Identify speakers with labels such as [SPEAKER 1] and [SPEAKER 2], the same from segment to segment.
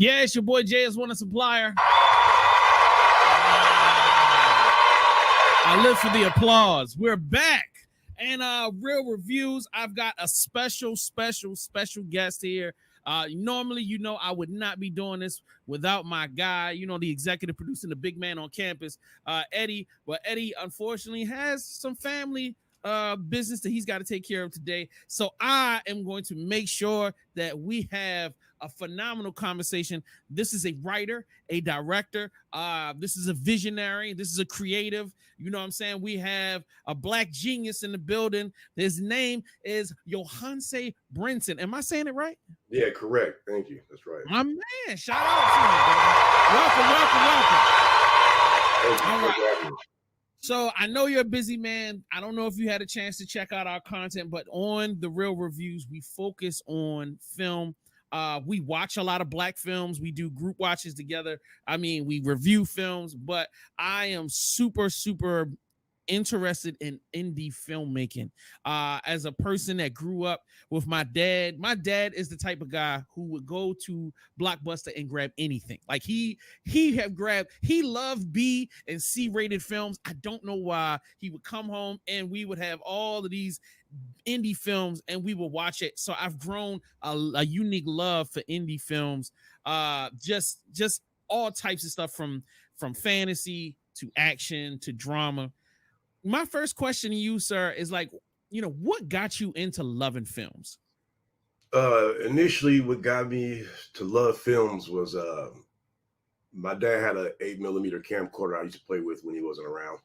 [SPEAKER 1] Yeah, it's your boy JS1 Supplier. I live for the applause. We're back. And real reviews. I've got a special guest here. Normally, I would not be doing this without my guy, the executive producer, the big man on campus, Eddie. But Eddie, unfortunately, has some family business that he's got to take care of today. So I am going to make sure that we have a phenomenal conversation. This is a writer, a director. This is a visionary. This is a creative. You know what I'm saying? We have a black genius in the building. His name is Yohance Brinson. Am I saying it right?
[SPEAKER 2] Yeah, correct. Thank you. That's right.
[SPEAKER 1] My man, shout out to you, brother. Welcome.
[SPEAKER 2] All right.
[SPEAKER 1] So I know you're a busy man. I don't know if you had a chance to check out our content, but on the Real Reviews, we focus on film. We watch a lot of black films. We do group watches together. I mean, we review films, but I am super interested in indie filmmaking. As a person that grew up with my dad is the type of guy who would go to Blockbuster and grab anything. Like he loved B and C rated films. I don't know why. He would come home and we would have all of these indie films and we will watch it. So I've grown a unique love for indie films. Just all types of stuff from fantasy to action to drama. My first question to you, sir, is like, what got you into loving films?
[SPEAKER 2] Initially, what got me to love films was my dad had an 8mm camcorder I used to play with when he wasn't around.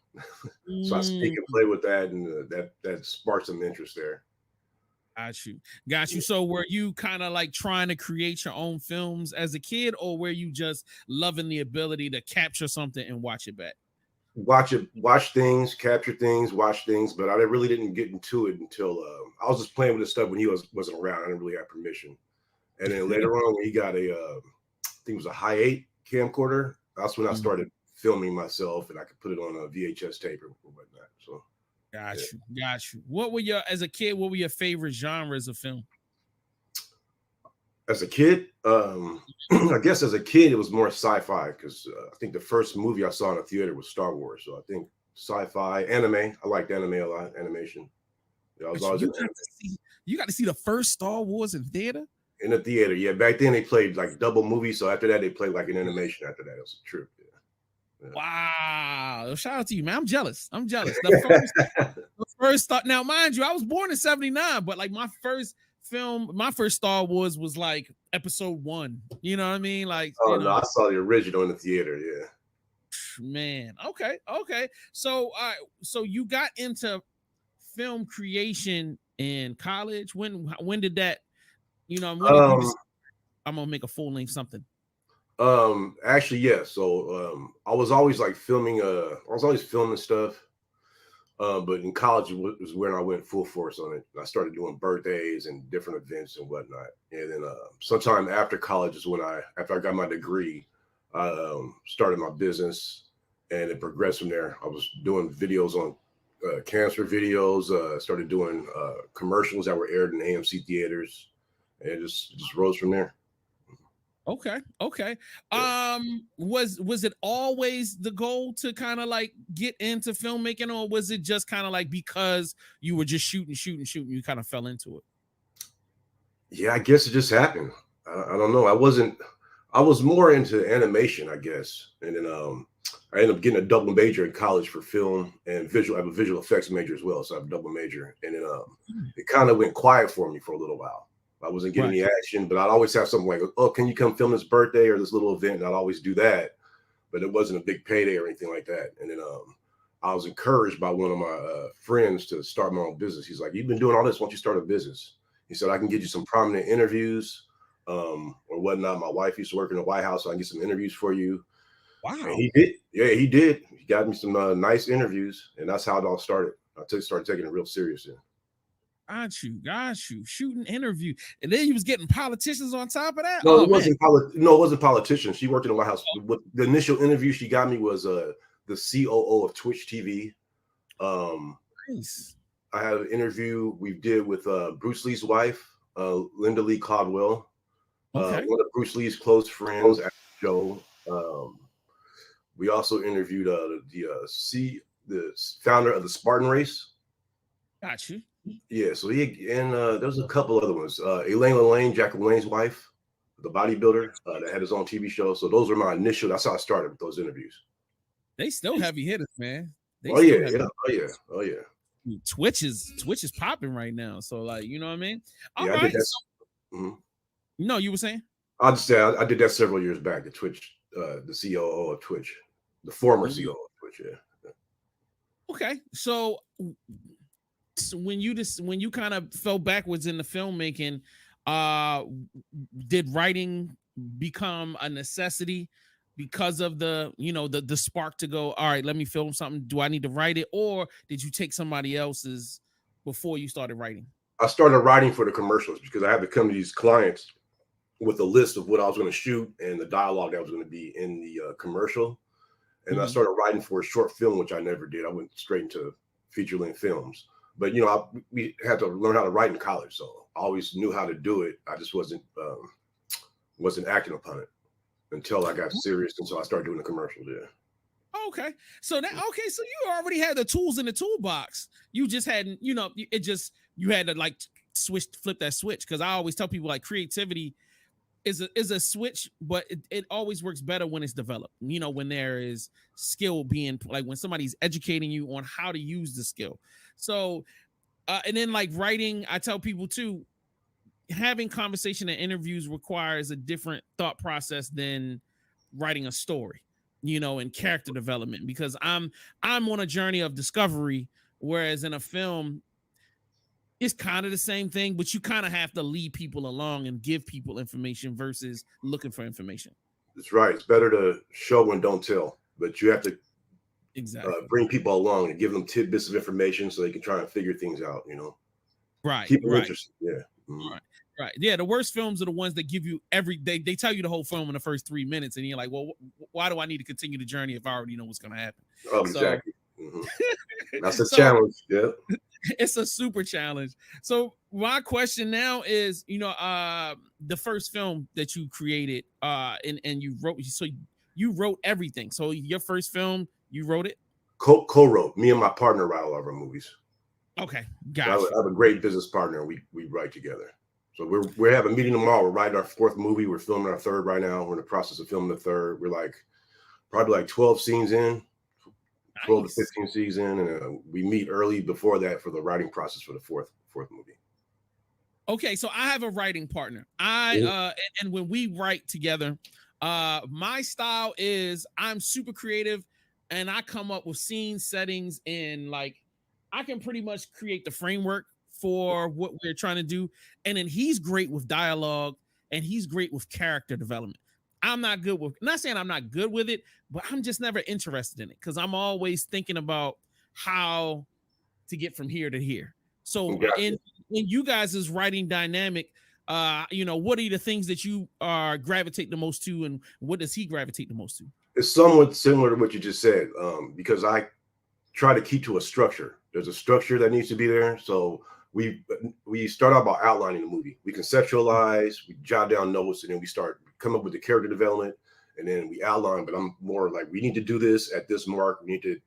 [SPEAKER 2] So I sneak and play with that, and that sparked some interest there.
[SPEAKER 1] Got you. So were you kind of like trying to create your own films as a kid, or were you just loving the ability to capture something and watch it back?
[SPEAKER 2] Watch things, capture things, watch things, but I really didn't get into it until I was just playing with this stuff when he wasn't around. I didn't really have permission. And then later on, when he got I think it was a high 8 camcorder, that's when I started filming myself, and I could put it on a VHS tape or whatnot. So
[SPEAKER 1] got you. What were as a kid, what were your favorite genres of film?
[SPEAKER 2] As a kid, I guess as a kid, it was more sci-fi because I think the first movie I saw in a theater was Star Wars. So I think sci-fi, anime. I liked anime a lot, animation. I was always
[SPEAKER 1] you got to see the first Star Wars in theater?
[SPEAKER 2] In the theater, yeah. Back then, they played like double movies. So after that, they played like an animation after that. It was a trip. Yeah.
[SPEAKER 1] Wow. Shout out to you, man. I'm jealous. The first thought. Now, mind you, I was born in 79, but like my first Star Wars was like episode 1. You know what I mean? Like,
[SPEAKER 2] no, I saw the original in the theater. Yeah.
[SPEAKER 1] Man. Okay. So, so you got into film creation in college. When did that? I'm gonna make a full length something.
[SPEAKER 2] Actually, yeah. So, I was always like filming. I was always filming stuff. But in college was when I went full force on it. I started doing birthdays and different events and whatnot. And then sometime after college is when after I got my degree, I started my business, and it progressed from there. I was doing videos on cancer videos. Started doing commercials that were aired in AMC theaters, and it just rose from there.
[SPEAKER 1] Okay. Yeah. Was it always the goal to kind of like get into filmmaking, or was it just kind of like because you were just shooting, you kind of fell into it?
[SPEAKER 2] Yeah, I guess it just happened. I don't know. I was more into animation, I guess. And then I ended up getting a double major in college for film and visual. I have a visual effects major as well, so I have a double major. And then it kind of went quiet for me for a little while. I wasn't getting any action, but I'd always have something like, oh, can you come film this birthday or this little event? And I'd always do that, but it wasn't a big payday or anything like that. And then I was encouraged by one of my friends to start my own business. He's like, you've been doing all this. Why don't you start a business? He said, I can get you some prominent interviews or whatnot. My wife used to work in the White House, so I can get some interviews for you.
[SPEAKER 1] Wow.
[SPEAKER 2] And he did. Yeah, he did. He got me some nice interviews, and that's how it all started. I started taking it real serious then.
[SPEAKER 1] Got you. Shooting interview, and then you was getting politicians on top of that.
[SPEAKER 2] No, it wasn't politicians. She worked in the White House. The initial interview she got me was the COO of Twitch TV.
[SPEAKER 1] Nice.
[SPEAKER 2] I had an interview we did with Bruce Lee's wife, Linda Lee Caldwell.
[SPEAKER 1] Okay.
[SPEAKER 2] One of Bruce Lee's close friends at the show. We also interviewed the founder of the Spartan race.
[SPEAKER 1] Got you.
[SPEAKER 2] Yeah, so there's a couple other ones. Elaine Lane, Jack LaLanne's wife, the bodybuilder that had his own TV show. So those are my initial. That's how I started with those interviews.
[SPEAKER 1] They still heavy hitters, man. They
[SPEAKER 2] Oh yeah,
[SPEAKER 1] still have
[SPEAKER 2] oh yeah.
[SPEAKER 1] Twitch is popping right now. So like, you know what I mean? All
[SPEAKER 2] Yeah, I did
[SPEAKER 1] right.
[SPEAKER 2] that.
[SPEAKER 1] So,
[SPEAKER 2] Mhm.
[SPEAKER 1] no, you were saying?
[SPEAKER 2] I'll just say I did that several years back. The Twitch, the COO of Twitch, the former COO of Twitch. Yeah.
[SPEAKER 1] Okay. So when you kind of fell backwards in the filmmaking, did writing become a necessity because of the spark to go, all right, let me film something? Do I need to write it, or did you take somebody else's before you started writing?
[SPEAKER 2] I started writing for the commercials because I had to come to these clients with a list of what I was going to shoot and the dialogue that was going to be in the commercial. And I started writing for a short film, which I never did. I went straight into feature length films. But we had to learn how to write in college, so I always knew how to do it. I just wasn't acting upon it until I got serious, and so I started doing the commercials. Yeah.
[SPEAKER 1] Okay. So so you already had the tools in the toolbox. You just hadn't, you had to like flip that switch. Cause I always tell people like creativity is a switch, but it always works better when it's developed. When there is skill being like when somebody's educating you on how to use the skill. So and then like writing, I tell people too, having conversation and interviews requires a different thought process than writing a story, and character development, because I'm on a journey of discovery, whereas in a film it's kind of the same thing, but you kind of have to lead people along and give people information versus looking for information.
[SPEAKER 2] That's right. It's better to show and don't tell, but you have to
[SPEAKER 1] Exactly.
[SPEAKER 2] bring people along and give them tidbits of information so they can try and figure things out.
[SPEAKER 1] Right.
[SPEAKER 2] Keep them
[SPEAKER 1] Right.
[SPEAKER 2] interested. Yeah. Mhm.
[SPEAKER 1] Right. Right. Yeah. The worst films are the ones that give you they tell you the whole film in the first 3 minutes, and you're like, well, why do I need to continue the journey if I already know what's going to happen?
[SPEAKER 2] Oh,
[SPEAKER 1] So,
[SPEAKER 2] exactly. That's a
[SPEAKER 1] so
[SPEAKER 2] challenge. Yeah.
[SPEAKER 1] it's a super challenge. So my question now is, the first film that you created, and you wrote, so you wrote everything. So your first film, you wrote it.
[SPEAKER 2] Co-wrote. Me and my partner write all of our movies.
[SPEAKER 1] Okay,
[SPEAKER 2] So I
[SPEAKER 1] got you.
[SPEAKER 2] have a great business partner, and we write together. So we have a meeting tomorrow. We're writing our fourth movie. We're filming our third right now. We're in the process of filming the third. We're probably 12 scenes in, 12 to
[SPEAKER 1] Nice.
[SPEAKER 2] 15 scenes in, and we meet early before that for the writing process for the fourth movie.
[SPEAKER 1] Okay, so I have a writing partner. And when we write together, my style is I'm super creative, and I come up with scene settings, and like I can pretty much create the framework for what we're trying to do. And then he's great with dialogue, and he's great with character development. I'm not good with, not saying I'm not good with it, but I'm just never interested in it because I'm always thinking about how to get from here to here. So
[SPEAKER 2] Gotcha.
[SPEAKER 1] in you guys' writing dynamic, what are the things that you gravitate the most to, and what does he gravitate the most to?
[SPEAKER 2] It's somewhat similar to what you just said, because I try to keep to a structure. There's a structure that needs to be there. So we start out by outlining the movie. We conceptualize, we jot down notes, and then we start come up with the character development, and then we outline. But I'm more like, we need to do this at this mark. It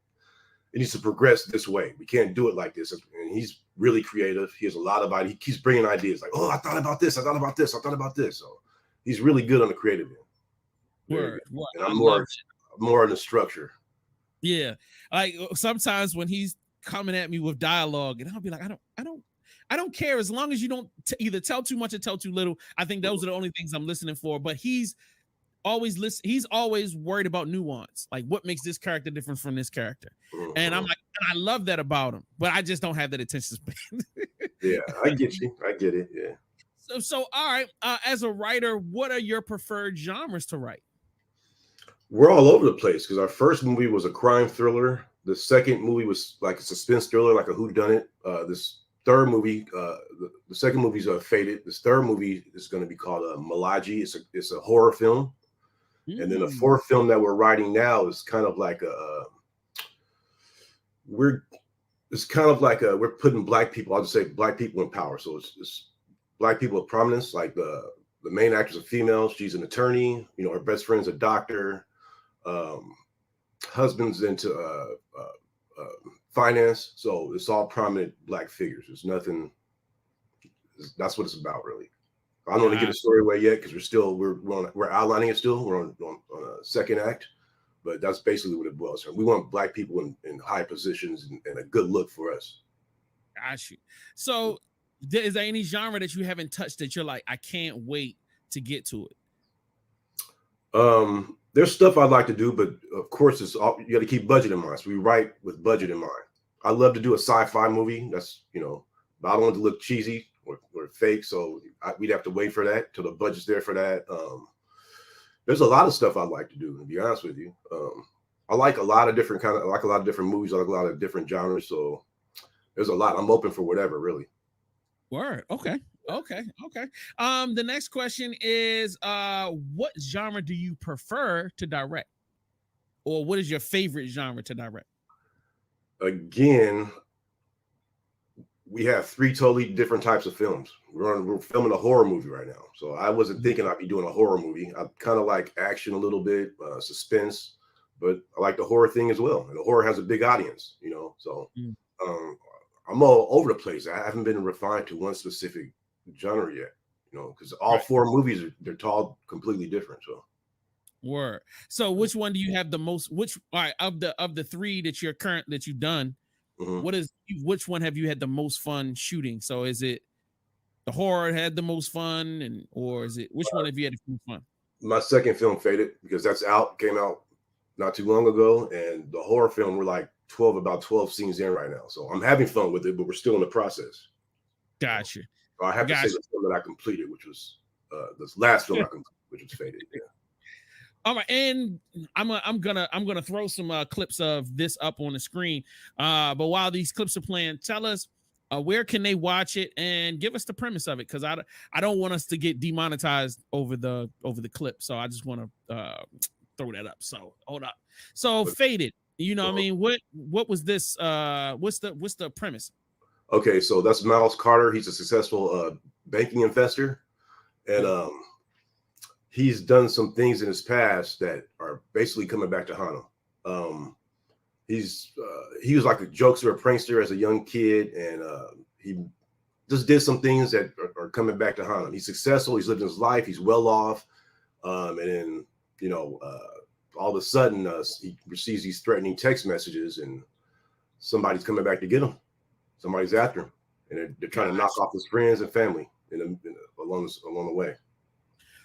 [SPEAKER 2] needs to progress this way. We can't do it like this. And he's really creative. He has a lot of ideas. He keeps bringing ideas like, oh, I thought about this. I thought about this. I thought about this. So he's really good on the creative end. Very good.
[SPEAKER 1] Word.
[SPEAKER 2] And
[SPEAKER 1] I
[SPEAKER 2] I'm
[SPEAKER 1] love
[SPEAKER 2] more in the structure.
[SPEAKER 1] Yeah. Like sometimes when he's coming at me with dialogue, and I'll be like, I don't care as long as you don't either tell too much or tell too little. I think those are the only things I'm listening for. But he's always worried about nuance, like what makes this character different from this character. And I'm like, and I love that about him, but I just don't have that attention span.
[SPEAKER 2] Yeah, I get you. I get it. Yeah.
[SPEAKER 1] So all right, as a writer, what are your preferred genres to write?
[SPEAKER 2] We're all over the place because our first movie was a crime thriller. The second movie was like a suspense thriller, like a whodunit. This third movie, the second movie is Faded. This third movie is going to be called Malaji. It's a horror film. And then the fourth film that we're writing now is kind of like we're putting black people, I'll just say black people in power. So it's black people of prominence, like the main actor's a female. She's an attorney. You know, her best friend's a doctor. Um, husband's into finance. So it's all prominent black figures. There's nothing. That's what it's about, really. I don't want to give
[SPEAKER 1] God,
[SPEAKER 2] the story away yet because we're outlining it still. We're on a second act, but that's basically what it boils down. We want black people in high positions and a good look for us.
[SPEAKER 1] got you. So, is there any genre that you haven't touched that you're like, I can't wait to get to it?
[SPEAKER 2] There's stuff I'd like to do, but of course, you got to keep budget in mind. So we write with budget in mind. I love to do a sci-fi movie. That's but I don't want it to look cheesy or fake. So we'd have to wait for that till the budget's there for that. There's a lot of stuff I'd like to do. To be honest with you, I like a lot of different I like a lot of different movies. I like a lot of different genres. So there's a lot. I'm open for whatever, really.
[SPEAKER 1] Word. Okay. Okay. The next question is what genre do you prefer to direct? Or what is your favorite genre to direct?
[SPEAKER 2] Again, we have 3 totally different types of films. We're filming a horror movie right now. So I wasn't thinking I'd be doing a horror movie. I kind of like action a little bit, suspense, but I like the horror thing as well. And the horror has a big audience, So I'm all over the place. I haven't been refined to one specific genre yet, because all 4 movies they're all completely different. So
[SPEAKER 1] Word. So which one do you have the most? All right, of the 3 that you've done? Which one have you had the most fun shooting? So is it the horror had the most fun, or is it which one have you had the most fun?
[SPEAKER 2] My second film, Faded, because came out not too long ago, and the horror film we're like about 12 scenes in right now. So I'm having fun with it, but we're still in the process.
[SPEAKER 1] Gotcha.
[SPEAKER 2] I have to say the film that I completed, which was this last film I completed, which was Faded. Yeah.
[SPEAKER 1] All right, and I'm gonna throw some clips of this up on the screen. But while these clips are playing, tell us where can they watch it and give us the premise of it, because I don't want us to get demonetized over the clip. So I just want to throw that up. So hold up. So Faded, what I mean? What was this? What's the premise?
[SPEAKER 2] Okay, so that's Miles Carter. He's a successful banking investor, and he's done some things in his past that are basically coming back to haunt him. He was like a jokester, a prankster as a young kid, and he just did some things that are coming back to haunt him. He's successful. He's lived his life. He's well off, and then all of a sudden he receives these threatening text messages, and somebody's coming back to get him. Somebody's after him, and they're trying to knock off his friends and family along the way.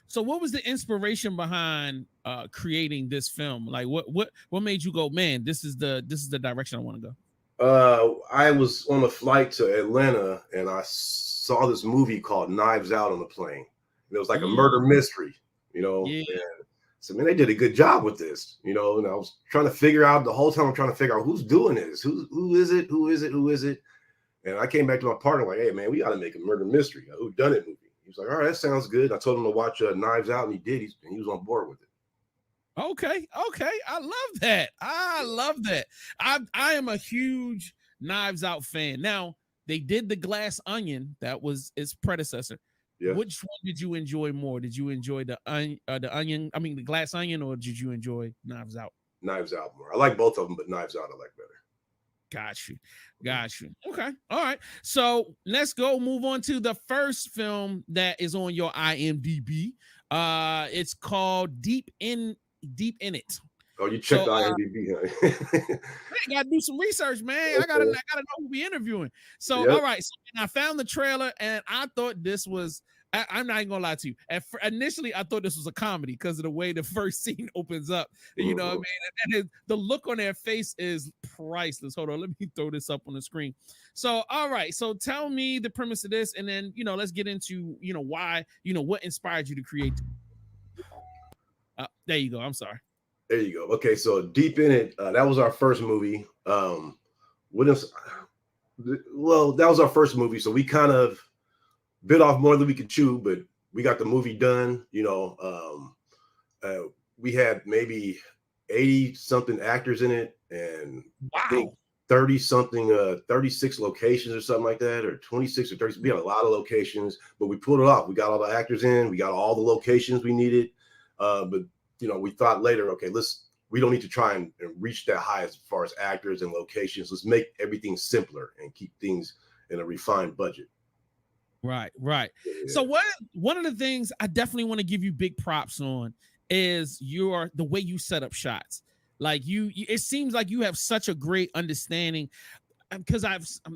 [SPEAKER 1] So what was the inspiration behind creating this film? Like what made you go, man, this is the direction I want to
[SPEAKER 2] go? I was on a flight to Atlanta and I saw this movie called Knives Out on the plane. And it was like a murder mystery, Yeah. And so, man, they did a good job with this, And I was trying to figure out the whole time. I'm trying to figure out who's doing this, who is it? And I came back to my partner like, hey, man, we got to make a murder mystery, a whodunit movie. He was like, all right, that sounds good. I told him to watch Knives Out, and he did. He was on board with it.
[SPEAKER 1] Okay. I love that. I am a huge Knives Out fan. Now, they did The Glass Onion. That was its predecessor. Yeah. Which one did you enjoy more? Did you enjoy the Glass Onion, or did you enjoy Knives Out?
[SPEAKER 2] Knives Out more. I like both of them, but Knives Out I like better.
[SPEAKER 1] Got you. Okay. All right. So let's move on to the first film that is on your IMDb. It's called Deep in It.
[SPEAKER 2] Oh, you checked the IMDb, huh?
[SPEAKER 1] I gotta do some research, man. Okay. I gotta know who we interviewing. So, All right. So I found the trailer and I thought this was. I'm not even gonna lie to you. Initially, I thought this was a comedy because of the way the first scene opens up. You know what I mean? And the look on their face is priceless. Hold on, let me throw this up on the screen. So, all right. So, tell me the premise of this, and then let's get into why what inspired you to create. There you go. I'm sorry.
[SPEAKER 2] There you go. Okay, so Deep in It. That was our first movie. That was our first movie, so we kind of bit off more than we could chew, but we got the movie done. We had maybe 80 something actors in it, and I think 30 something, 36 locations or something like that, or 26 or 30. We had a lot of locations, but we pulled it off. We got all the actors in, we got all the locations we needed. But we thought later, okay, we don't need to try and reach that high as far as actors and locations. Let's make everything simpler and keep things in a refined budget.
[SPEAKER 1] Right.
[SPEAKER 2] Yeah.
[SPEAKER 1] So one of the things I definitely want to give you big props on is the way you set up shots. Like it seems like you have such a great understanding, because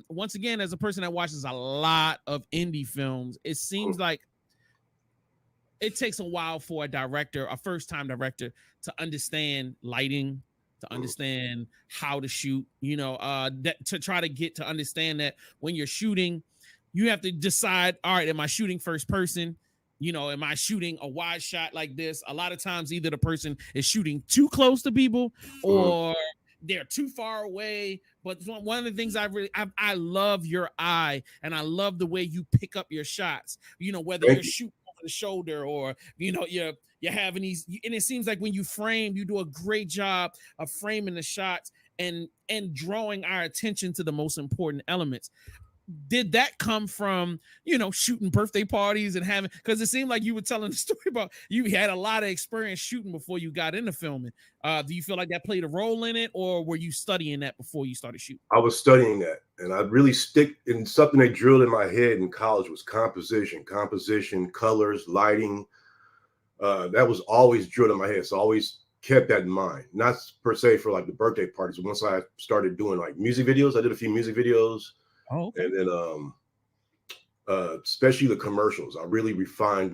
[SPEAKER 1] once again, as a person that watches a lot of indie films, it seems like it takes a while for a first-time director, to understand lighting, to understand how to shoot, to try to get to understand that when you're shooting, you have to decide, all right, am I shooting first person? Am I shooting a wide shot like this? A lot of times, either the person is shooting too close to people or they're too far away. But one of the things I love your eye, and I love the way you pick up your shots. Whether you're shooting over the shoulder or you're having these, and it seems like when you frame, you do a great job of framing the shots and drawing our attention to the most important elements. Did that come from shooting birthday parties and having, because it seemed like you were telling the story about you had a lot of experience shooting before you got into filming? Do you feel like that played a role in it, or were you studying that before you started shooting?
[SPEAKER 2] I was studying that, and I really stick in something they drilled in my head in college was composition, colors, lighting. That was always drilled in my head, so I always kept that in mind. Not per se for like the birthday parties. Once I started doing like music videos, I did a few music videos.
[SPEAKER 1] Oh, okay.
[SPEAKER 2] And then especially the commercials, I really refined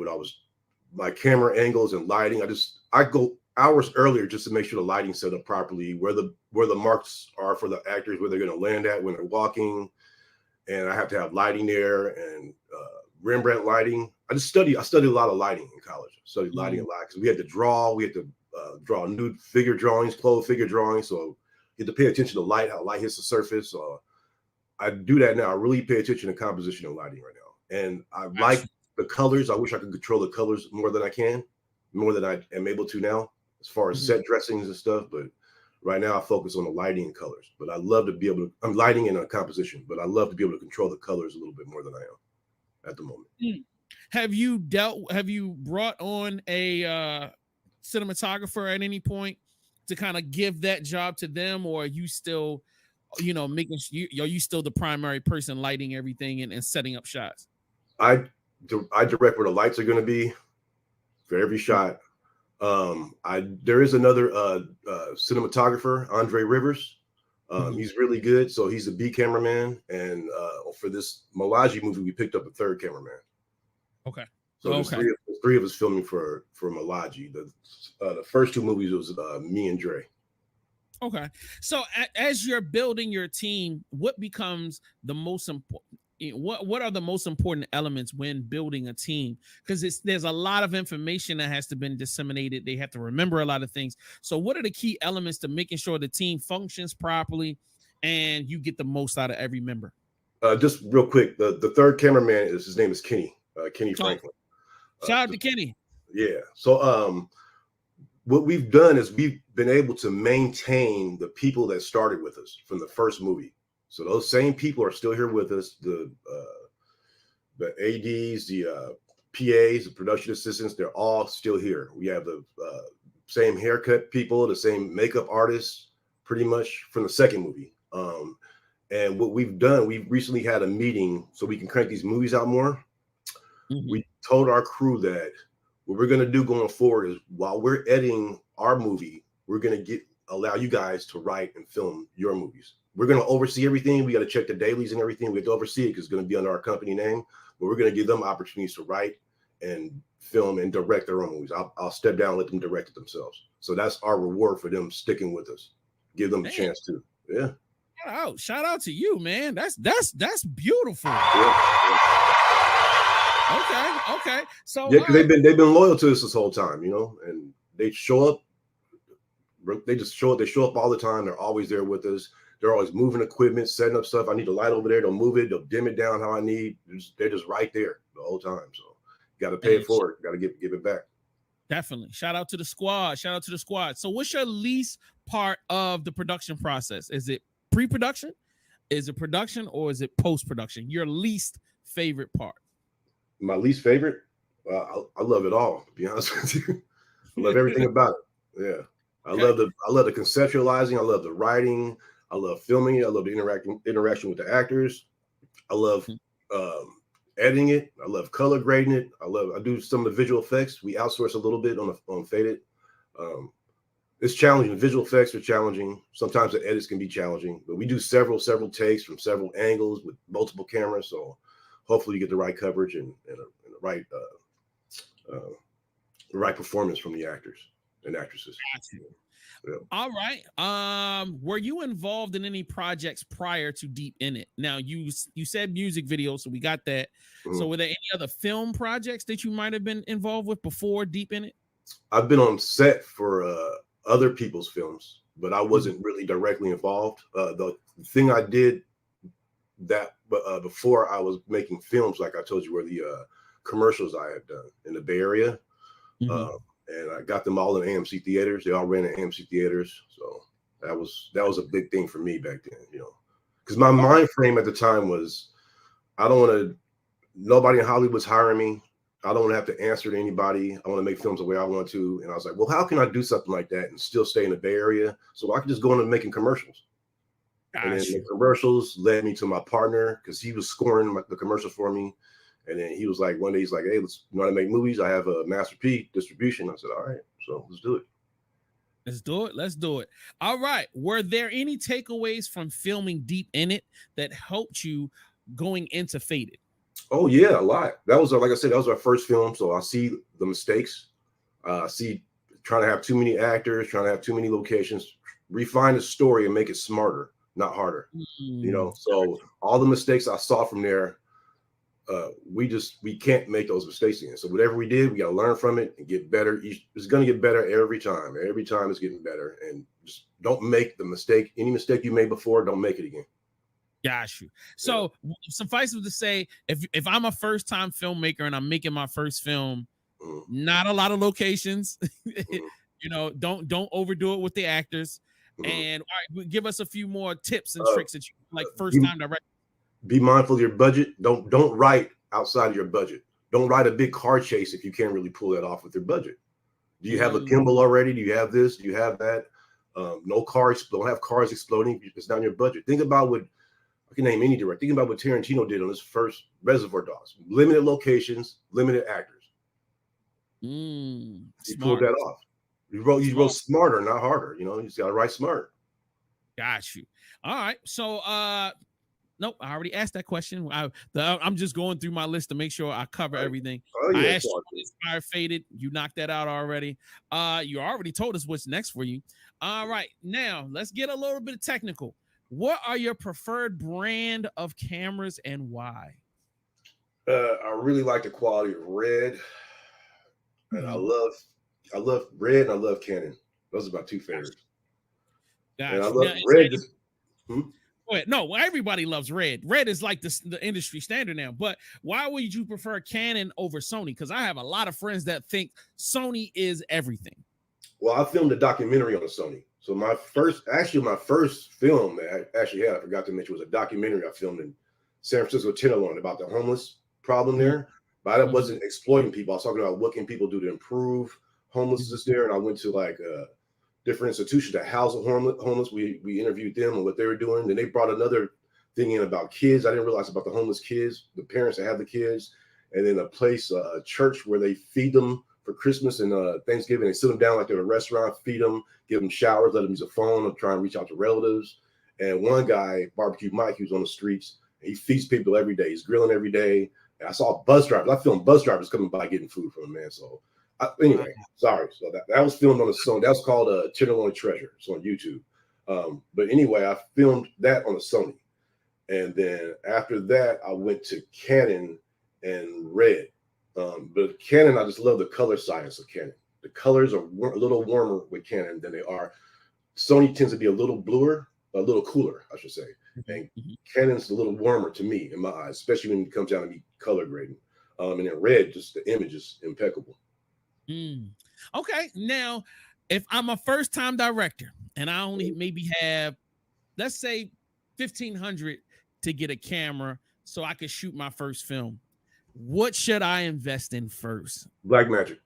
[SPEAKER 2] my camera angles and lighting. I go hours earlier just to make sure the lighting's set up properly, where the marks are for the actors, where they're going to land at when they're walking. And I have to have lighting there, and Rembrandt lighting. I studied a lot of lighting in college. I studied lighting a lot because we had to draw nude figure drawings, clothes figure drawings. So you have to pay attention to light, how light hits the surface. I do that now. I really pay attention to composition and lighting right now. And I like the colors. I wish I could control the colors more than I am able to now, as far as set dressings and stuff. But right now I focus on the lighting and colors. But I love to be able to, I'm lighting and composition, but I love to be able to control the colors a little bit more than I am at the moment.
[SPEAKER 1] Have you brought on a cinematographer at any point to kind of give that job to them, or are you still making are you still the primary person lighting everything and setting up shots?
[SPEAKER 2] I direct where the lights are going to be for every shot. There is another cinematographer, Andre Rivers. He's really good. So he's a B cameraman, and for this Malaji movie, we picked up a third cameraman.
[SPEAKER 1] Okay.
[SPEAKER 2] So there's three of us filming for Malaji. The first two movies was me and Dre.
[SPEAKER 1] Okay. So as you're building your team, what becomes the most important? What are the most important elements when building a team? Because there's a lot of information that has to be disseminated. They have to remember a lot of things. So what are the key elements to making sure the team functions properly and you get the most out of every member?
[SPEAKER 2] Just real quick, the third cameraman his name is Kenny Franklin.
[SPEAKER 1] Shout out to Kenny.
[SPEAKER 2] Yeah. So what we've done is we've been able to maintain the people that started with us from the first movie. So those same people are still here with us. The ADs, the PAs, the production assistants, they're all still here. We have the same haircut people, the same makeup artists, pretty much from the second movie. And what we've done, we've recently had a meeting so we can crank these movies out more. We told our crew that what we're going to do going forward is while we're editing our movie, we're going to allow you guys to write and film your movies. We're going to oversee everything. We got to check the dailies and everything. We have to oversee it because it's going to be under our company name. But we're going to give them opportunities to write and film and direct their own movies. I'll step down and let them direct it themselves. So that's our reward for them sticking with us. Give them a chance to. Yeah.
[SPEAKER 1] Shout out to you, man. That's beautiful. Okay. So
[SPEAKER 2] yeah, because they've been loyal to us this whole time, and they show up. They just show up. They show up all the time. They're always there with us. They're always moving equipment, setting up stuff. I need a light over there. They'll move it. They'll dim it down how I need. They're just right there the whole time. So you got to pay it forward. Got to give it back.
[SPEAKER 1] Definitely. Shout out to the squad. So what's your least part of the production process? Is it pre-production? Is it production, or is it post-production? Your least favorite part?
[SPEAKER 2] My least favorite? I love it all, to be honest with you. I love everything about it. Yeah.
[SPEAKER 1] Okay.
[SPEAKER 2] I love the conceptualizing. I love the writing. I love filming it. I love the interaction with the actors. I love um, editing it. I love color grading it. I do some of the visual effects. We outsource a little bit on Faded. Um, it's challenging. The visual effects are challenging. Sometimes the edits can be challenging, but we do several takes from several angles with multiple cameras. So hopefully you get the right coverage and the right performance from the actors and actresses.
[SPEAKER 1] Yeah. All right. Were you involved in any projects prior to Deep in It? Now you said music videos, so we got that.
[SPEAKER 2] Mm-hmm.
[SPEAKER 1] So were there any other film projects that you might have been involved with before Deep in It?
[SPEAKER 2] I've been on set for other people's films, but I wasn't really directly involved. The thing I did that before I was making films, like I told you, were the commercials I had done in the Bay Area. And I got them all in AMC theaters. They all ran in AMC theaters. So that was a big thing for me back then, because my mind frame at the time was, I don't want to, nobody in Hollywood's hiring me. I don't want to have to answer to anybody. I want to make films the way I want to. And I was like, well, how can I do something like that and still stay in the Bay Area? So I could just go into making commercials. And then the commercials led me to my partner, because he was scoring the commercials for me. And then he was like, one day he's like, hey, you know how to make movies? I have a Master P distribution. I said, all right, so let's do it.
[SPEAKER 1] Let's do it. All right. Were there any takeaways from filming Deep in It that helped you going into Faded?
[SPEAKER 2] Oh yeah, a lot. That was, like I said, that was our first film. So I see the mistakes. I see trying to have too many actors, trying to have too many locations, refine the story and make it smarter, not harder. So all the mistakes I saw from there, we can't make those mistakes again. So whatever we did, we got to learn from it and get better. It's going to get better every time. Every time it's getting better. And just don't make the mistake. Any mistake you made before, don't make it again.
[SPEAKER 1] Got you. So suffice it to say, if I'm a first time filmmaker and I'm making my first film, not a lot of locations, don't overdo it with the actors. And all right, give us a few more tips and tricks that you like first time director.
[SPEAKER 2] Be mindful of your budget. Don't write outside of your budget. Don't write a big car chase if you can't really pull that off with your budget. Do you have a gimbal already? Do you have this? Do you have that? No cars. Don't have cars exploding. It's not in your budget. Think about what, I can name any director. Think about what Tarantino did on his first Reservoir Dogs. Limited locations, limited actors. He pulled that off. He wrote smarter, not harder. You just got to write smart.
[SPEAKER 1] Got you. All right. So nope, I already asked that question. I'm just going through my list to make sure I cover everything. I asked you what inspired Faded. You knocked that out already. You already told us what's next for you. All right, now let's get a little bit technical. What are your preferred brand of cameras and why?
[SPEAKER 2] I really like the quality of Red, and I love Red, and I love Canon. Those are my two favorites.
[SPEAKER 1] Gotcha.
[SPEAKER 2] And I love Red.
[SPEAKER 1] No, everybody loves Red. Red is like the industry standard now. But why would you prefer Canon over Sony? Because I have a lot of friends that think Sony is everything.
[SPEAKER 2] Well, I filmed a documentary on Sony. So my first film that I actually had, I forgot to mention, was a documentary I filmed in San Francisco Tenderloin about the homeless problem there. But I wasn't exploiting people. I was talking about what can people do to improve homelessness there. And I went to like different institutions that house homeless. We interviewed them and what they were doing. Then they brought another thing in about kids. I didn't realize about the homeless kids, the parents that have the kids, and then a church where they feed them for Christmas and Thanksgiving. They sit them down like they're at a restaurant, feed them, give them showers, let them use a phone, or try and reach out to relatives. And one guy, Barbecue Mike, he was on the streets. He feeds people every day. He's grilling every day. And I saw bus drivers. I filmed bus drivers coming by getting food from him, man. So anyway, sorry. So that was filmed on the Sony. That was called Tenderloin Treasure. It's on YouTube. But anyway, I filmed that on a Sony. And then after that, I went to Canon and Red. But Canon, I just love the color science of Canon. The colors are a little warmer with Canon than they are. Sony tends to be a little bluer, a little cooler, I should say. And Canon's a little warmer to me in my eyes, especially when it comes down to me color grading. And then Red, just the image is impeccable.
[SPEAKER 1] Okay, now if I'm a first-time director and I only maybe have, let's say, $1,500 to get a camera so I could shoot my first film. What should I invest in first?
[SPEAKER 2] Black Magic.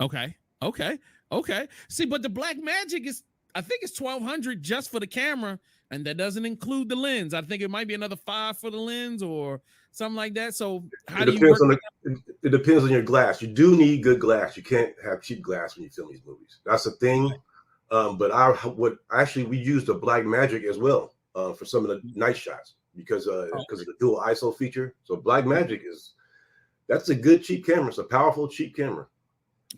[SPEAKER 1] Okay. Okay. Okay. See, but the Black Magic is, I think it's $1,200 just for the camera, and that doesn't include the lens. I think it might be another $5 for the lens or something like that. So how
[SPEAKER 2] It
[SPEAKER 1] do you
[SPEAKER 2] depends
[SPEAKER 1] work?
[SPEAKER 2] on it depends on your glass. You do need good glass. You can't have cheap glass when you film these movies. That's the thing. But we used the Black Magic as well for some of the night shots because of the dual ISO feature. So Black Magic that's a good cheap camera. It's a powerful cheap camera.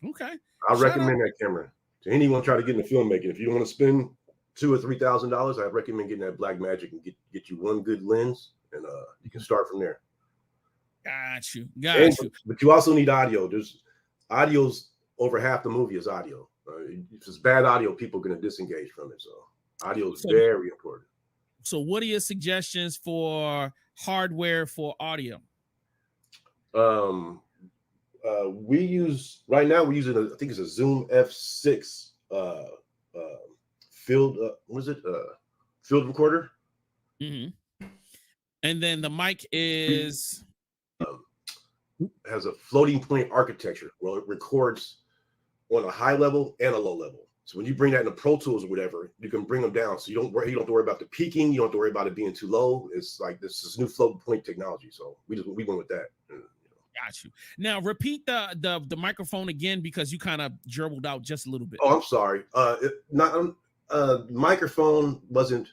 [SPEAKER 1] Okay.
[SPEAKER 2] I recommend that camera to anyone trying to get into filmmaking. If you don't want to spend $2,000 or $3,000, I recommend getting that Black Magic and get you one good lens, and you can start from there.
[SPEAKER 1] Got you.
[SPEAKER 2] But you also need audio. Audio's over half the movie is audio. If it's bad audio, people are going to disengage from it. So audio is very important.
[SPEAKER 1] So what are your suggestions for hardware for audio?
[SPEAKER 2] We're using I think it's a Zoom F6 field field recorder.
[SPEAKER 1] Mm-hmm. And then the mic is
[SPEAKER 2] has a floating point architecture. Well, it records on a high level and a low level. So when you bring that into Pro Tools or whatever, you can bring them down. So you don't have to worry about the peaking. You don't have to worry about it being too low. It's like this is new floating point technology. So we went with that.
[SPEAKER 1] Got you. Now repeat the microphone again because you kind of gerbled out just a little bit.
[SPEAKER 2] Oh, I'm sorry. Microphone wasn't.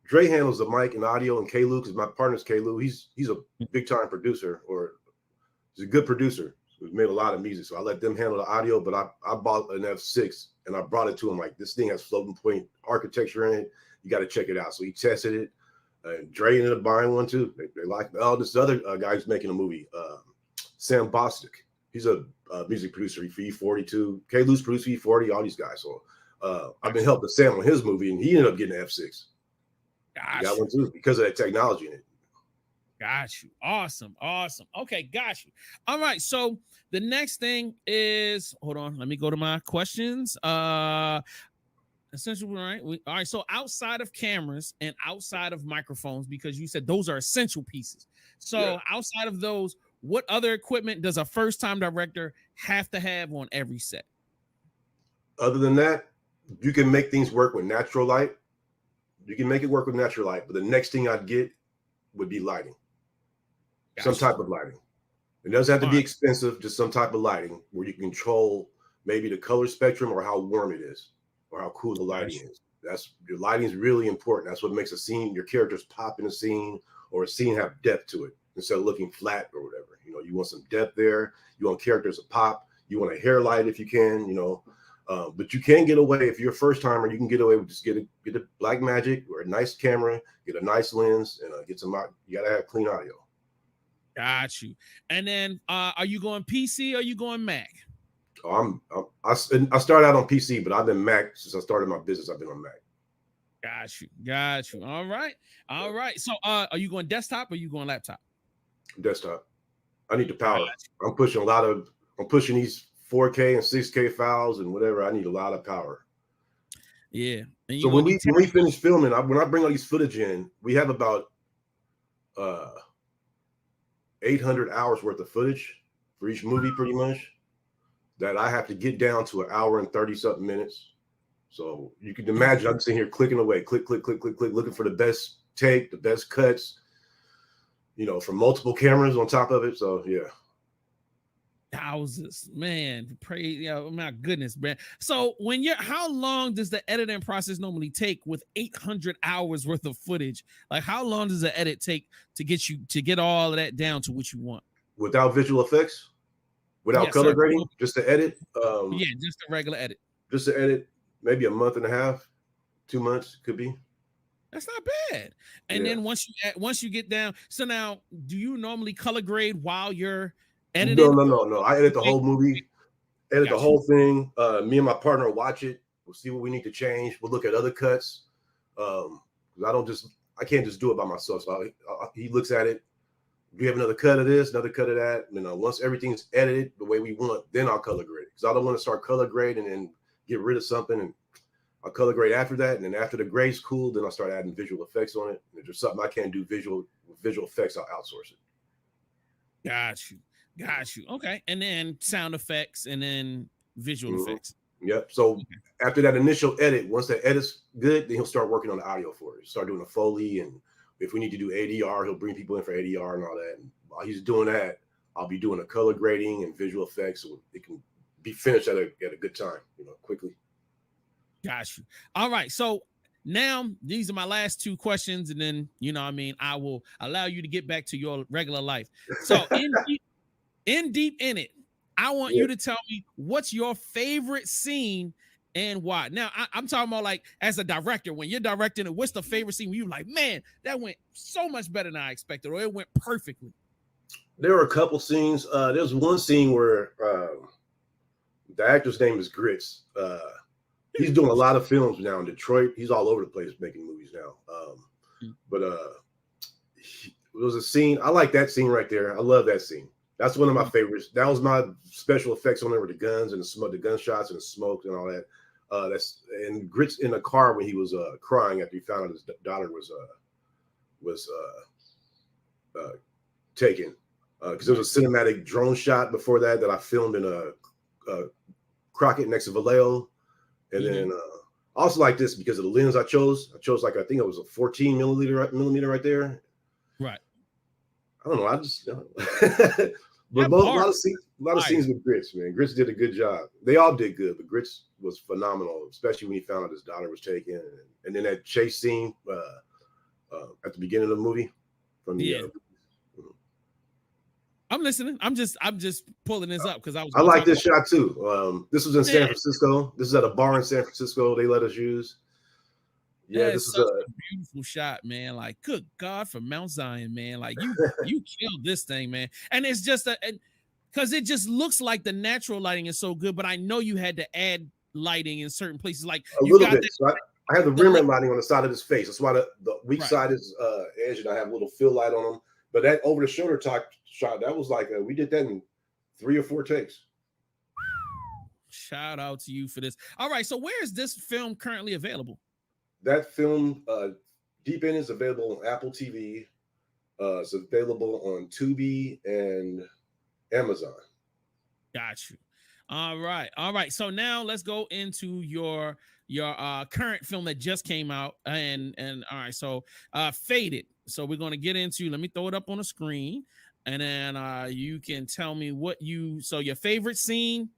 [SPEAKER 2] Dre handles the mic and audio, and K-Lou, because my partner's K-Lou. He's a big time producer, or he's a good producer. We've made a lot of music, so I let them handle the audio. But I bought an F6 and I brought it to him like, this thing has floating point architecture in it. You got to check it out. So he tested it. And Dre ended up buying one too. They like it. Oh, this other guy who's making a movie, Sam Bostic. He's a music producer for E42. K-Lou's produced E40. All these guys. So I've been helping Sam on his movie, and he ended up getting an F6. He got one too because of that technology in it.
[SPEAKER 1] Got you. Awesome. Okay, got you. All right. So the next thing is, hold on, let me go to my questions. Essential, right? All right. So outside of cameras and outside of microphones, because you said those are essential pieces. So outside of those, what other equipment does a first-time director have to have on every set?
[SPEAKER 2] Other than that, you can make things work with natural light. You can make it work with natural light, but the next thing I'd get would be lighting. Some type of lighting. It doesn't have to be expensive, just some type of lighting where you can control maybe the color spectrum or how warm it is or how cool the lighting is. Your lighting is really important. That's what makes a scene, your characters pop in a scene, or a scene have depth to it instead of looking flat or whatever. You want some depth there. You want characters to pop. You want a hair light if you can, but you can get away if you're a first timer. You can get away with just get a Black Magic or a nice camera, get a nice lens, and get some. You gotta have clean audio.
[SPEAKER 1] Got you. And then, are you going PC or are you going Mac?
[SPEAKER 2] I started out on PC, but I've been Mac since I started my business. I've been on Mac.
[SPEAKER 1] Got you. All right. So, are you going desktop or are you going laptop?
[SPEAKER 2] Desktop. I need the power. I'm pushing these 4K and 6K files and whatever. I need a lot of power.
[SPEAKER 1] Yeah.
[SPEAKER 2] So when we finish filming, when I bring all these footage in, we have about 800 hours worth of footage for each movie, pretty much, that I have to get down to 1 hour and 30 something minutes. So you can imagine I'm sitting here clicking away, click, looking for the best take, the best cuts, from multiple cameras on top of it. So yeah.
[SPEAKER 1] Thousands, man. Pray, my goodness, man. So how long does the editing process normally take with 800 hours worth of footage? Like, how long does the edit take to get all of that down to what you want?
[SPEAKER 2] Without visual effects, without color grading, just to edit.
[SPEAKER 1] Just a regular edit.
[SPEAKER 2] Just to edit, maybe a month and a half, 2 months could be.
[SPEAKER 1] That's not bad. And then once you get down, so now, do you normally color grade while you're editing?
[SPEAKER 2] No. I edit the whole movie, the whole thing. Me and my partner will watch it. We'll see what we need to change. We'll look at other cuts. I can't just do it by myself. So he looks at it. Do you have another cut of this, another cut of that? Once everything's edited the way we want, then I'll color grade it. Because I don't want to start color grading and get rid of something. And I'll color grade after that, and then after the grade's cool, then I'll start adding visual effects on it. And if there's something I can't do visual effects, I'll outsource it.
[SPEAKER 1] Got you. Got you. Okay. And then sound effects and then visual effects.
[SPEAKER 2] Yep. So
[SPEAKER 1] Okay.
[SPEAKER 2] after that initial edit, once that edit's good, then he'll start working on the audio for it. Start doing the Foley, and if we need to do ADR, he'll bring people in for ADR and all that. And while he's doing that, I'll be doing the color grading and visual effects, so it can be finished at a good time, quickly.
[SPEAKER 1] Got you. All right. So now these are my last two questions, and then I will allow you to get back to your regular life. So in deep in it, I want you to tell me what's your favorite scene and why. Now, I'm talking about like as a director, when you're directing it, what's the favorite scene where you're like, man, that went so much better than I expected, or it went perfectly?
[SPEAKER 2] There were a couple scenes. There's one scene where the actor's name is Grits. He's doing a lot of films now in Detroit. He's all over the place making movies now. But it was a scene. I like that scene right there. I love that scene. That's one of my favorites. That was my special effects on there with the guns and the smoke, the gunshots and the smoke and all that. And Grits in the car when he was crying after he found out his daughter was taken. Because there was a cinematic drone shot before that I filmed in a Crockett next to Vallejo. And then also like this because of the lens I chose. I chose I think it was a 14 millimeter right there.
[SPEAKER 1] Right.
[SPEAKER 2] I don't know. I just but a lot of scenes with Grits, man. Grits did a good job. They all did good, but Grits was phenomenal, especially when he found out his daughter was taken. And then that chase scene at the beginning of the movie from the I'm
[SPEAKER 1] listening. I'm just pulling this up because
[SPEAKER 2] I like this shot too. This was in San Francisco. This is at a bar in San Francisco. They let us use. Yeah, this is
[SPEAKER 1] a beautiful shot, man. Like, good God, for Mount Zion, man. Like you killed this thing, man. And it's just because it just looks like the natural lighting is so good, but I know you had to add lighting in certain places. Like
[SPEAKER 2] a little bit. So I have the rim lighting on the side of his face. That's why the weak side is edge, and I have a little fill light on him. But that over the shoulder shot, that was like we did that in 3 or 4 takes.
[SPEAKER 1] Shout out to you for this. All right, so where is this film currently available?
[SPEAKER 2] That film, Deep In, is available on Apple TV. It's available on Tubi and Amazon.
[SPEAKER 1] Got you. All right. So now let's go into your current film that just came out, and all right. So Faded. So we're going to get into. Let me throw it up on the screen, and then you can tell me your favorite scene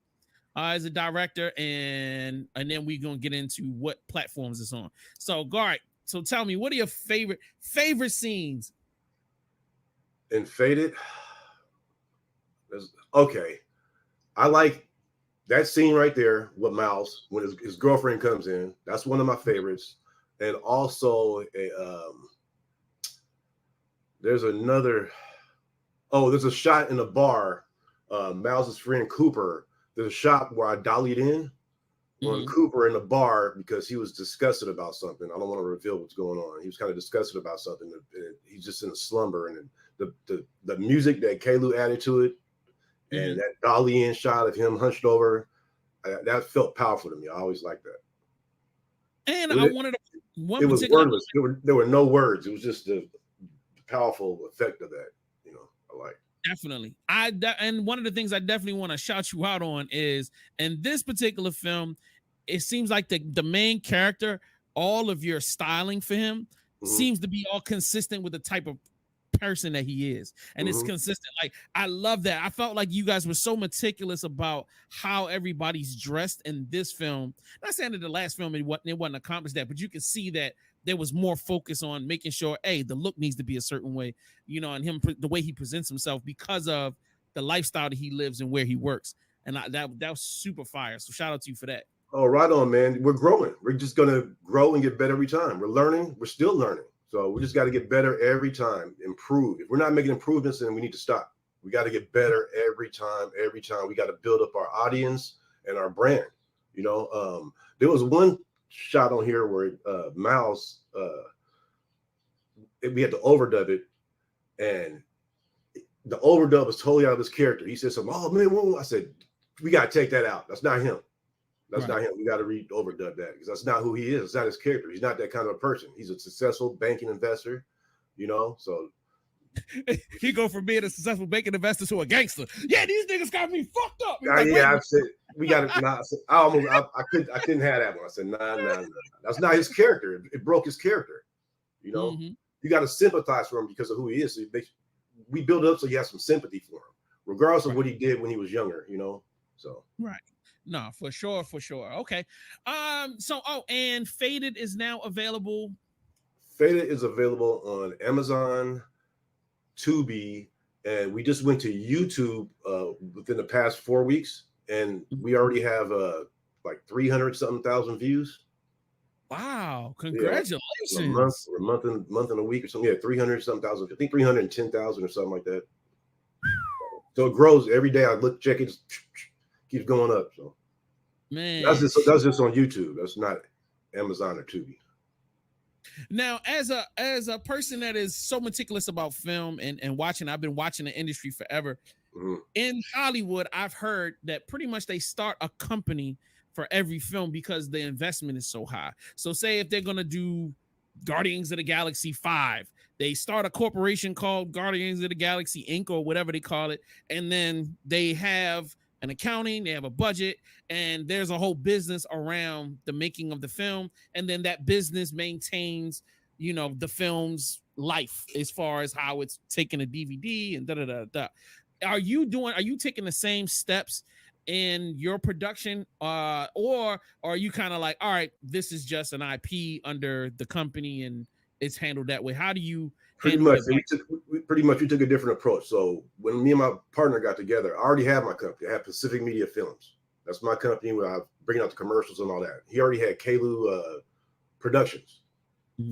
[SPEAKER 1] as a director, and then we're going to get into what platforms it's on. So, Garrett, so tell me, what are your favorite scenes?
[SPEAKER 2] In Faded, okay, I like that scene right there with Miles when his girlfriend comes in. That's one of my favorites. And also, there's another. Oh, there's a shot in a bar. Miles' friend Cooper. There's a shot where I dollied in on Cooper in the bar because he was disgusted about something. I don't want to reveal what's going on. He was kind of disgusted about something. He's just in a slumber, and the music that Kalu added to it, and that dolly in shot of him hunched over, that felt powerful to me. I always liked that.
[SPEAKER 1] And I wanted
[SPEAKER 2] it was wordless. There were no words. It was just the powerful effect of that. I like.
[SPEAKER 1] Definitely. And one of the things I definitely want to shout you out on is in this particular film, it seems like the main character, all of your styling for him seems to be all consistent with the type of person that he is, and it's consistent. Like, I love that. I felt like you guys were so meticulous about how everybody's dressed in this film. Not saying that the last film it wasn't accomplished that, but you can see that there was more focus on making sure, hey, the look needs to be a certain way, and him, the way he presents himself because of the lifestyle that he lives and where he works. And that was super fire. So shout out to you for that.
[SPEAKER 2] Oh, right on, man. We're growing. We're just going to grow and get better every time. We're learning. We're still learning. So we just got to get better every time, improve. If we're not making improvements, then we need to stop. We got to get better every time. We got to build up our audience and our brand. There was one shot on here where Miles, we had to overdub it, and the overdub was totally out of his character. He said something, oh man, whoa. I said, we got to take that out. That's not him. That's not him. We got to overdub that because that's not who he is. It's not his character. He's not that kind of a person. He's a successful banking investor, So
[SPEAKER 1] he go from being a successful banking investor to a gangster. Yeah, these niggas got me fucked up.
[SPEAKER 2] I said we got to. Nah, I couldn't have that one. I said nah. That's not his character. It broke his character. You got to sympathize for him because of who he is. So we build up so you have some sympathy for him, regardless of what he did when he was younger. So
[SPEAKER 1] right. No, for sure. Okay. And Faded is now available.
[SPEAKER 2] Faded is available on Amazon, Tubi, and we just went to YouTube within the past 4 weeks, and we already have like 300-something thousand views.
[SPEAKER 1] Wow! Congratulations!
[SPEAKER 2] Yeah, a month and a week or something. Yeah, 300-something thousand. I think 310,000 or something like that. So it grows every day. I check it, keeps going up. So
[SPEAKER 1] man,
[SPEAKER 2] that's just on YouTube. That's not Amazon or Tubi.
[SPEAKER 1] Now, as a person that is so meticulous about film and watching, I've been watching the industry forever. Mm-hmm. In Hollywood, I've heard that pretty much they start a company for every film because the investment is so high. So say if they're going to do Guardians of the Galaxy 5, they start a corporation called Guardians of the Galaxy Inc. or whatever they call it. And then they have an accounting, they have a budget, and there's a whole business around the making of the film. And then that business maintains, the film's life as far as how it's taking a DVD and da-da-da-da. Are you taking the same steps in your production, or are you kind of like, all right, this is just an IP under the company and it's handled that way? How do you handle it?
[SPEAKER 2] We took a different approach. So when me and my partner got together, I already had my company. I had Pacific Media Films. That's my company where I bring out the commercials and all that. He already had Kalu Productions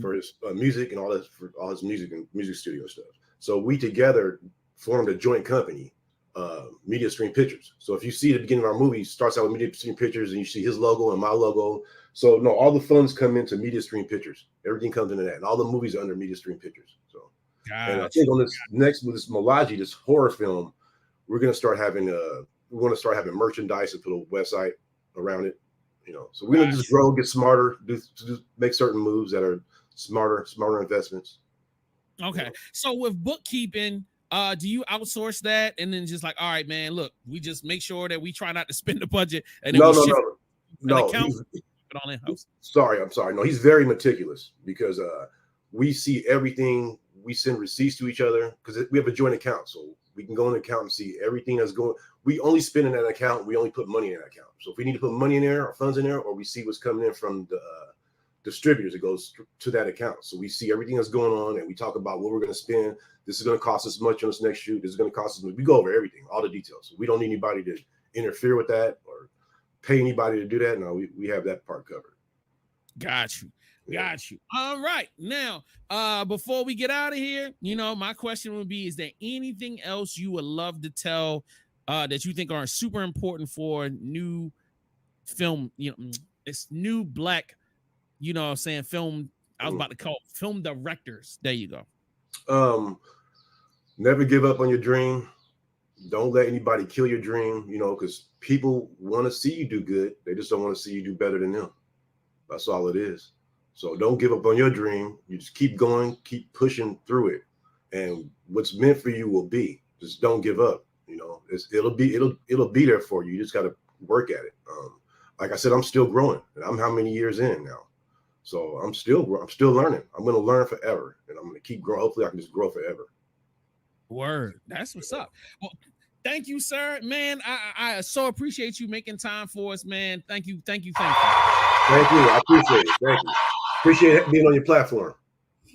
[SPEAKER 2] for his music and all that, for all his music and music studio stuff. So we together formed a joint company, Media Stream Pictures. So if you see the beginning of our movie, starts out with Media Stream Pictures and you see his logo and my logo. So no, all the funds come into Media Stream Pictures. Everything comes into that. And all the movies are under Media Stream Pictures. So and I think on this next with this Malaji, this horror film, we're gonna start having merchandise and put a website around it. So we're gonna just grow, get smarter, make certain moves that are smarter investments.
[SPEAKER 1] Okay. So with bookkeeping, do you outsource that and then just like, all right, man, look, we just make sure that we try not to spend the budget and then
[SPEAKER 2] no. Sorry, I'm sorry. No, he's very meticulous because we see everything. We send receipts to each other because we have a joint account, so we can go in the account and see everything that's going. We only spend in that account. We only put money in that account. So if we need to put money in there or funds in there, or we see what's coming in from the distributors, it goes to that account. So we see everything that's going on, and we talk about what we're going to spend. This is going to cost us much on this next shoot. This is going to cost us much. We go over everything, all the details. So we don't need anybody to interfere with that or pay anybody to do that. No, we have that part covered.
[SPEAKER 1] Got you. All right. Now, before we get out of here, my question would be, is there anything else you would love to tell that you think are super important for new film, it's new Black, film, I was about to call film directors. There you go.
[SPEAKER 2] Never give up on your dream. Don't let anybody kill your dream, because people want to see you do good. They just don't want to see you do better than them. That's all it is. So don't give up on your dream. You just keep going, keep pushing through it. And what's meant for you will be. Just don't give up. It'll be there for you. You just got to work at it. Like I said, I'm still growing, and I'm how many years in now? So I'm still learning. I'm going to learn forever, and I'm going to keep growing. Hopefully I can just grow forever.
[SPEAKER 1] Word. That's what's up. Well, thank you, sir. Man, I so appreciate you making time for us, man. Thank you.
[SPEAKER 2] Thank you. I appreciate it. Thank you. Appreciate being on your platform.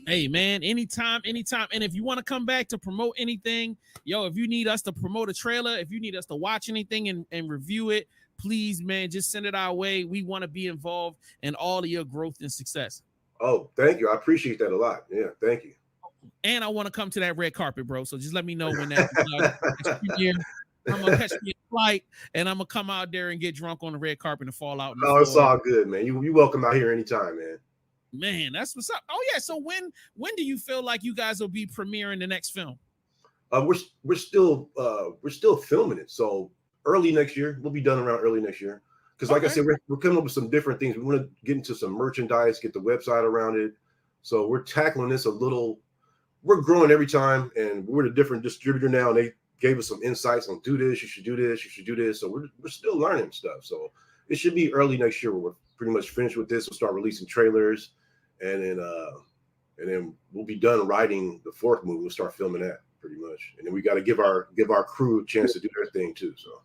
[SPEAKER 1] Hey, man, anytime. And if you want to come back to promote anything, if you need us to promote a trailer, if you need us to watch anything and review it, please, man, just send it our way. We want to be involved in all of your growth and success.
[SPEAKER 2] Oh, thank you. I appreciate that a lot. Yeah, thank you.
[SPEAKER 1] And I want to come to that red carpet, bro. So just let me know when that I'm gonna catch me a flight, and I'm gonna come out there and get drunk on the red carpet and fall out.
[SPEAKER 2] Oh, it's all good, man. You welcome out here anytime, man.
[SPEAKER 1] Man, that's what's up. Oh yeah. So when do you feel like you guys will be premiering the next film?
[SPEAKER 2] We're still filming it. So early next year, we'll be done around early next year. Because, like I
[SPEAKER 1] Okay.
[SPEAKER 2] said, we're coming up with some different things. We want to get into some merchandise, get the website around it. So we're tackling this a little. We're growing every time, and we're a different distributor now. And they gave us some insights on do this, you should do this, you should do this. So we're still learning stuff. So it should be early next year where we're pretty much finished with this. We'll start releasing trailers, and then we'll be done writing the fourth movie. We'll start filming that pretty much, and then we got to give our crew a chance to do their thing too. So.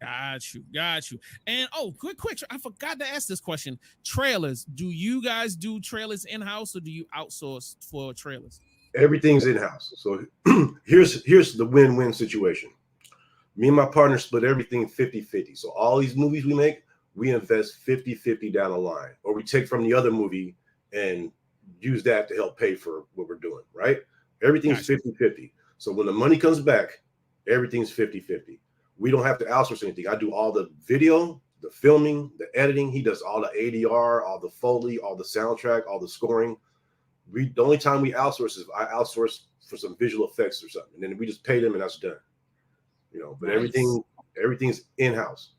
[SPEAKER 1] Got you. And quick, I forgot to ask this question. Trailers. Do you guys do trailers in-house or do you outsource for trailers?
[SPEAKER 2] Everything's in-house. So here's the win-win situation. Me and my partner split everything 50-50. So all these movies we make, we invest 50-50 down the line, or we take from the other movie and use that to help pay for what we're doing, right? Everything's 50-50. So when the money comes back, everything's 50-50. We don't have to outsource anything. I do all the video, the filming, the editing. He does all the ADR, all the Foley, all the soundtrack, all the scoring. The only time we outsource is I outsource for some visual effects or something, and then we just pay them and that's done. But everything's in-house.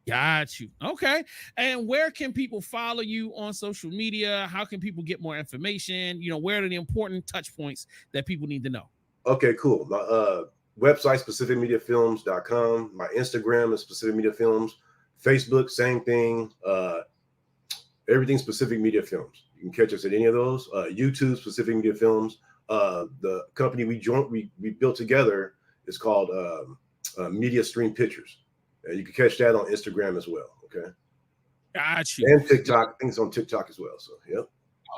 [SPEAKER 1] Got you. Okay. And where can people follow you on social media? How can people get more information? Where are the important touch points that people need to know?
[SPEAKER 2] Okay, cool. My website, specificmediafilms.com. My Instagram is Specific Media Films. Facebook, same thing. Everything Specific Media Films. You can catch us at any of those. YouTube, Specific Media Films. The company we built together is called Media Stream Pictures. You can catch that on Instagram as well. Okay.
[SPEAKER 1] Got you.
[SPEAKER 2] And TikTok. Things on TikTok as well. So, yep.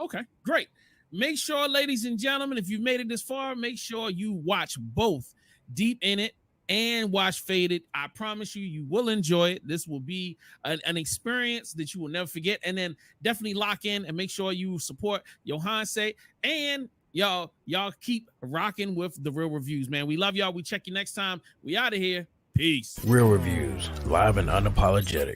[SPEAKER 1] Okay, great. Make sure, ladies and gentlemen, if you've made it this far, make sure you watch both Deep in It and watch Faded. I promise you will enjoy it. This will be an experience that you will never forget. And then definitely lock in and make sure you support Yohance. And y'all keep rocking with the Real Reviews, man. We love y'all. We check you next time. We out of here. Peace.
[SPEAKER 3] Real Reviews, live and unapologetic.